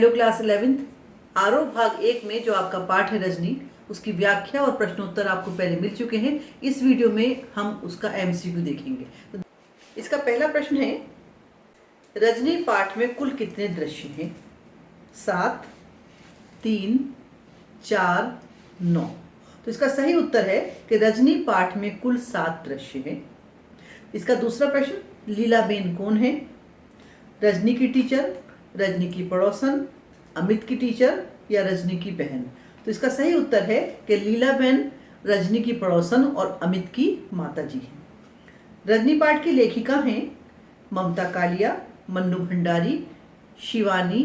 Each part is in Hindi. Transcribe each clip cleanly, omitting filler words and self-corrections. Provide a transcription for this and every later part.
हेलो क्लास 11th आरोह भाग 1 में जो आपका पाठ है रजनी, उसकी व्याख्या और प्रश्नोत्तर आपको पहले मिल चुके हैं। इस वीडियो में हम उसका एमसीक्यू देखेंगे। तो इसका पहला प्रश्न है, रजनी पाठ में कुल कितने दृश्य हैं? 7, 3, 4, 9। तो इसका सही उत्तर है कि रजनी पाठ में कुल 7 दृश्य हैं। इसका दूसरा प्रश्न, लीलाबेन कौन है? रजनी की टीचर, रजनी की पड़ोसन, अमित की टीचर या रजनी की बहन? तो इसका सही उत्तर है कि लीलाबेन रजनी की पड़ोसन और अमित की माताजी हैं। रजनी पाठ की लेखिका हैं ममता कालिया, मन्नू भंडारी, शिवानी,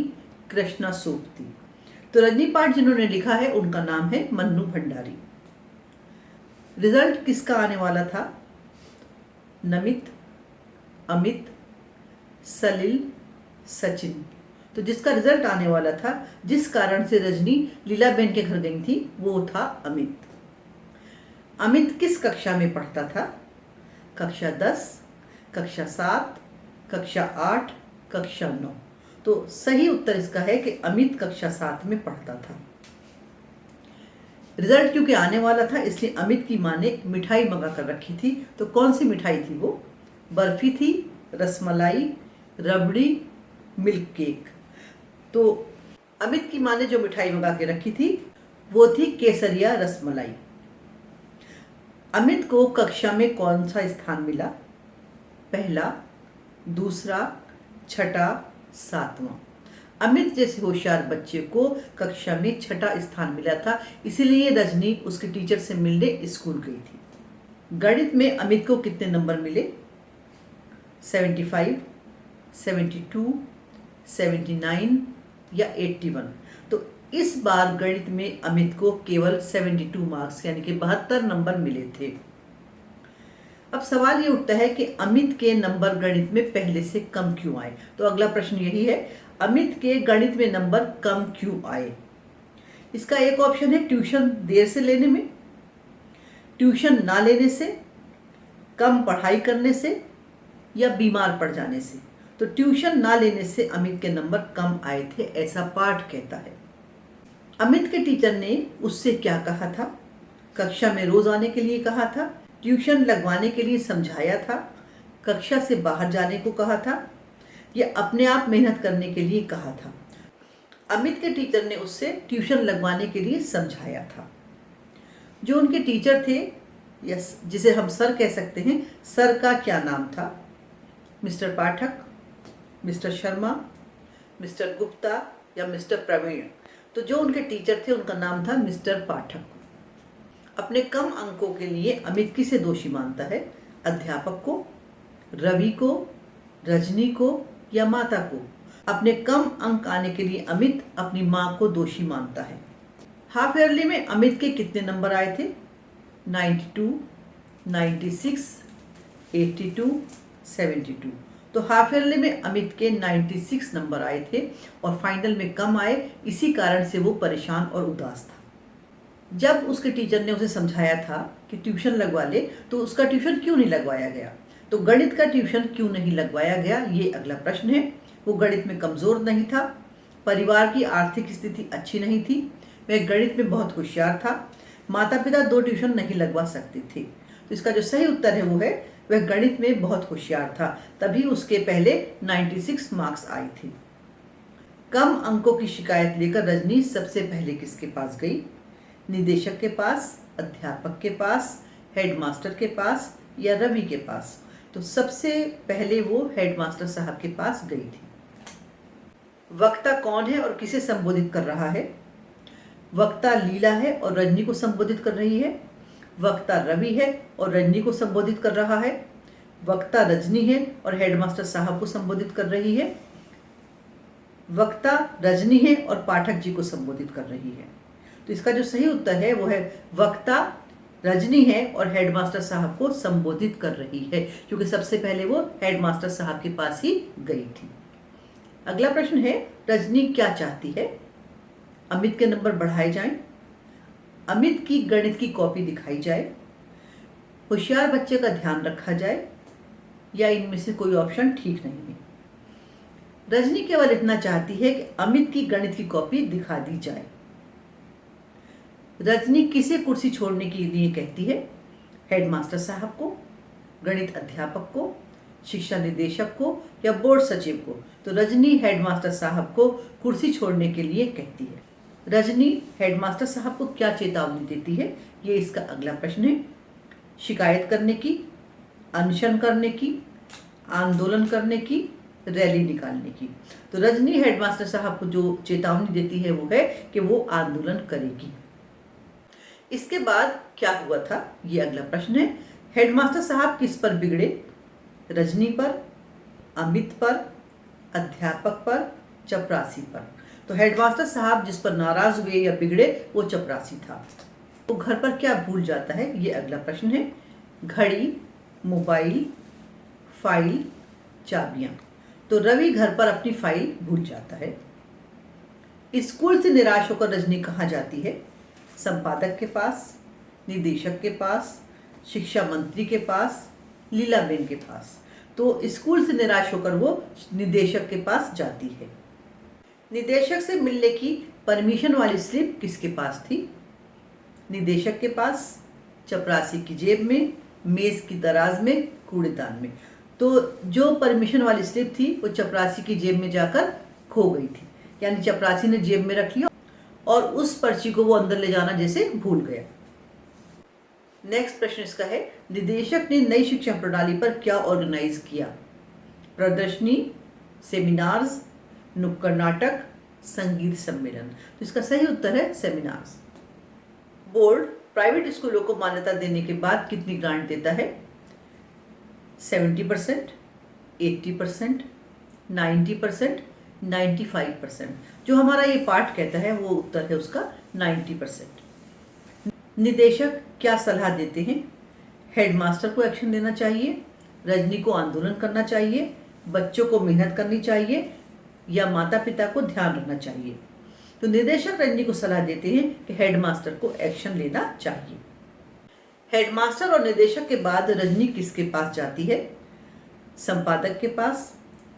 कृष्णा सोपती। तो रजनी पाठ जिन्होंने लिखा है उनका नाम है मन्नू भंडारी। रिजल्ट किसका आने वाला था? नमित, अमित, सलिल, सचिन। तो जिसका रिजल्ट आने वाला था, जिस कारण से रजनी लीलाबेन के घर गई थी, वो था अमित। अमित किस कक्षा में पढ़ता था? कक्षा 10, कक्षा 7, कक्षा 8, कक्षा 9। तो सही उत्तर इसका है कि अमित कक्षा 7 में पढ़ता था। रिजल्ट क्योंकि आने वाला था, इसलिए अमित की माँ ने मिठाई मंगा कर रखी थी। तो कौन सी मिठाई थी वो? बर्फी थी, रसमलाई, रबड़ी, मिल्क केक। तो अमित की माँ ने जो मिठाई मंगा के रखी थी वो थी केसरिया रसमलाई। अमित को कक्षा में कौन सा स्थान मिला? पहला, दूसरा, छठा, 7वां। अमित जैसे होशियार बच्चे को कक्षा में छठा स्थान मिला था, इसीलिए रजनी उसके टीचर से मिलने स्कूल गई थी। गणित में अमित को कितने नंबर मिले? 75, 72, 79 या 81। तो इस बार गणित में अमित को केवल 72 मार्क्स यानी कि 72 नंबर मिले थे। अब सवाल ये उठता है कि अमित के नंबर गणित में पहले से कम क्यों आए? तो अगला प्रश्न यही है, अमित के गणित में नंबर कम क्यों आए? इसका एक ऑप्शन है ट्यूशन देर से लेने में, ट्यूशन ना लेने से, कम पढ़ाई करने से या बीमार पड़ जाने से। तो ट्यूशन ना लेने से अमित के नंबर कम आए थे, ऐसा पाठ कहता है। अमित के टीचर ने उससे क्या कहा था? कक्षा में रोज आने के लिए कहा था, ट्यूशन लगवाने के लिए समझाया था, कक्षा से बाहर जाने को कहा था या अपने आप मेहनत करने के लिए कहा था? अमित के टीचर ने उससे ट्यूशन लगवाने के लिए समझाया था। जो उनके टीचर थे, या जिसे हम सर कह सकते हैं, सर का क्या नाम था? मिस्टर पाठक, मिस्टर शर्मा, मिस्टर गुप्ता या मिस्टर प्रवीण? तो जो उनके टीचर थे उनका नाम था मिस्टर पाठक। अपने कम अंकों के लिए अमित किसे दोषी मानता है? अध्यापक को, रवि को, रजनी को या माता को? अपने कम अंक आने के लिए अमित अपनी माँ को दोषी मानता है। हाफ ईयरली में अमित के कितने नंबर आए थे? 92, 96, 82, 72। तो हाफ ईयरली में अमित के 96 नंबर आए थे और फाइनल में कम आए, इसी कारण से वो परेशान और उदास था। जब उसके टीचर ने उसे समझाया था कि ट्यूशन लगवा ले, तो उसका ट्यूशन क्यों नहीं लगवाया गया? तो गणित का ट्यूशन क्यों नहीं लगवाया गया, ये अगला प्रश्न है। वो गणित में कमजोर नहीं था, परिवार की आर्थिक स्थिति अच्छी नहीं थी, वह गणित में बहुत होशियार था, माता पिता 2 ट्यूशन नहीं लगवा सकते थे। तो इसका जो सही उत्तर है वो है, वह गणित में बहुत होशियार था, तभी उसके पहले 96 मार्क्स आए थे। कम अंकों की शिकायत लेकर रजनी सबसे पहले किसके पास गई? निदेशक के पास, अध्यापक के पास, हेडमास्टर के पास या रवि के पास? तो सबसे पहले वो हेडमास्टर साहब के पास गई थी। वक्ता कौन है और किसे संबोधित कर रहा है? वक्ता लीला है और रजनी को संबोधित कर रही है। वक्ता रवि है और रजनी को संबोधित कर रहा है। वक्ता रजनी है और हेडमास्टर साहब को संबोधित कर रही है। वक्ता रजनी है और पाठक जी को संबोधित कर रही है। तो इसका जो सही उत्तर है वो है वक्ता रजनी है और हेडमास्टर साहब को संबोधित कर रही है, क्योंकि सबसे पहले वो हेडमास्टर साहब के पास ही गई थी। अगला प्रश्न है, रजनी क्या चाहती है? अमित के नंबर बढ़ाए जाएं, अमित की गणित की कॉपी दिखाई जाए, होशियार बच्चे का ध्यान रखा जाए या इनमें से कोई ऑप्शन ठीक नहीं है? रजनी केवल इतना चाहती है कि अमित की गणित की कॉपी दिखा दी जाए। रजनी किसे कुर्सी छोड़ने के लिए कहती है? हेडमास्टर साहब को, गणित अध्यापक को, शिक्षा निदेशक को या बोर्ड सचिव को? तो रजनी हेडमास्टर साहब को कुर्सी छोड़ने के लिए कहती है। रजनी हेडमास्टर साहब को क्या चेतावनी देती है? ये इसका अगला प्रश्न है। शिकायत करने की, अनशन करने की, आंदोलन करने की, रैली निकालने की? तो रजनी हेडमास्टर साहब को जो चेतावनी देती है वो है कि वो आंदोलन करेगी। इसके बाद क्या हुआ था, ये अगला प्रश्न है। हेडमास्टर साहब किस पर बिगड़े? रजनी पर, अमित पर, अध्यापक पर, चपरासी पर? तो हेडमास्टर साहब जिस पर नाराज हुए या बिगड़े वो चपरासी था। वो घर पर क्या भूल जाता है, ये अगला प्रश्न है। घड़ी, मोबाइल, फाइल, चाबियां? तो रवि घर पर अपनी फाइल भूल जाता है। स्कूल से निराश होकर रजनी कहाँ जाती है? संपादक के पास, निदेशक के पास, शिक्षा मंत्री के पास, लीलाबेन के पास? तो स्कूल से निराश होकर वो निदेशक के पास जाती है। निदेशक से मिलने की परमिशन वाली स्लिप किसके पास थी? निदेशक के पास, चपरासी की जेब में, मेज की दराज में, कूड़ेदान में? तो जो परमिशन वाली स्लिप थी वो चपरासी की जेब में जाकर खो गई थी, यानी चपरासी ने जेब में रख लिया और उस पर्ची को वो अंदर ले जाना जैसे भूल गया। नेक्स्ट प्रश्न इसका है, निदेशक ने नई शिक्षा प्रणाली पर क्या ऑर्गेनाइज किया? प्रदर्शनी, सेमिनार्स, नुक्कड़ नाटक, संगीत सम्मेलन? तो इसका सही उत्तर है सेमिनार्स। बोर्ड प्राइवेट स्कूलों को मान्यता देने के बाद कितनी ग्रांट देता है? 70%, 80%, 90%, 95%? जो हमारा ये पाठ कहता है वो उत्तर है उसका 90%। निदेशक क्या सलाह देते हैं? हेडमास्टर को एक्शन लेना चाहिए, रजनी को आंदोलन करना चाहिए, बच्चों को मेहनत करनी चाहिए या माता पिता को ध्यान रखना चाहिए? तो निदेशक रजनी को सलाह देते हैं कि हेडमास्टर को एक्शन लेना चाहिए। हेडमास्टर और निदेशक के बाद रजनी किसके पास जाती है? संपादक के पास,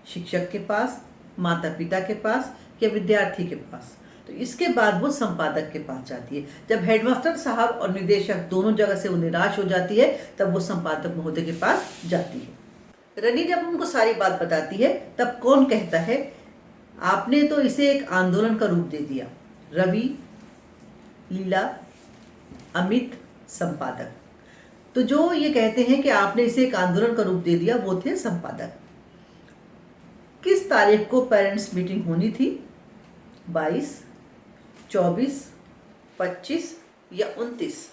शिक्षक के पास, माता पिता के पास या विद्यार्थी के पास? तो इसके बाद वो संपादक के पास जाती है। जब हेडमास्टर साहब और निदेशक दोनों जगह से वो निराश हो जाती है तब वो संपादक महोदय के पास जाती है। रजनी जब उनको सारी बात बताती है तब कौन कहता है, आपने तो इसे एक आंदोलन का रूप दे दिया? रवि, लीला, अमित, संपादक? तो जो ये कहते हैं कि आपने इसे एक आंदोलन का रूप दे दिया वो थे संपादक। किस तारीख को पेरेंट्स मीटिंग होनी थी? 22, 24, 25 या 29?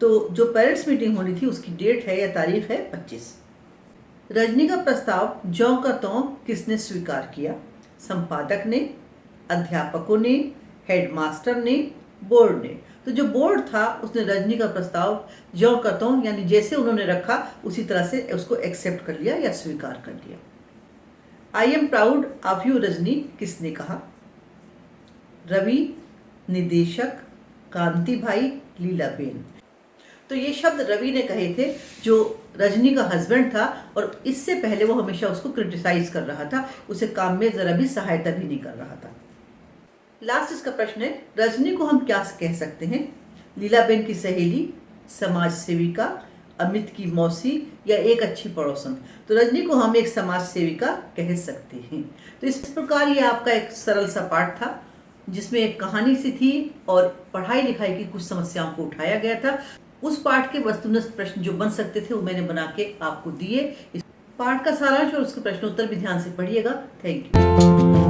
तो जो पेरेंट्स मीटिंग होनी थी उसकी डेट है या तारीख है 25। रजनी का प्रस्ताव ज्यों का त्यों किसने स्वीकार किया? संपादक ने, अध्यापकों ने, हेडमास्टर ने, बोर्ड ने? तो जो बोर्ड था उसने रजनी का प्रस्ताव ज्यों का त्यों यानी जैसे उन्होंने रखा उसी तरह से उसको एक्सेप्ट कर लिया या स्वीकार कर लिया। I am proud of you Rajni किसने कहा? रवि, निदेशक, कांति भाई, लीलाबेन? तो ये शब्द रवि ने कहे थे जो रजनी का हस्बैंड था और इससे पहले वो हमेशा उसको क्रिटिसाइज कर रहा था, उसे काम में जरा भी सहायता भी नहीं कर रहा था। लास्ट इसका प्रश्न है, रजनी को हम क्या कह सकते हैं? लीलाबेन की सहेली, समाज सेविका, अमित की मौसी या एक अच्छी पड़ोसन? तो रजनी को हम एक समाज सेविका कह सकते हैं। तो इस प्रकार ये आपका एक सरल सा पाठ था जिसमें एक कहानी सी थी और पढ़ाई लिखाई की कुछ समस्याओं को उठाया गया था। उस पाठ के वस्तुनिष्ठ प्रश्न जो बन सकते थे वो मैंने बना के आपको दिए। इस पाठ का सारांश और उसके प्रश्नोत्तर भी ध्यान से पढ़िएगा। Thank you.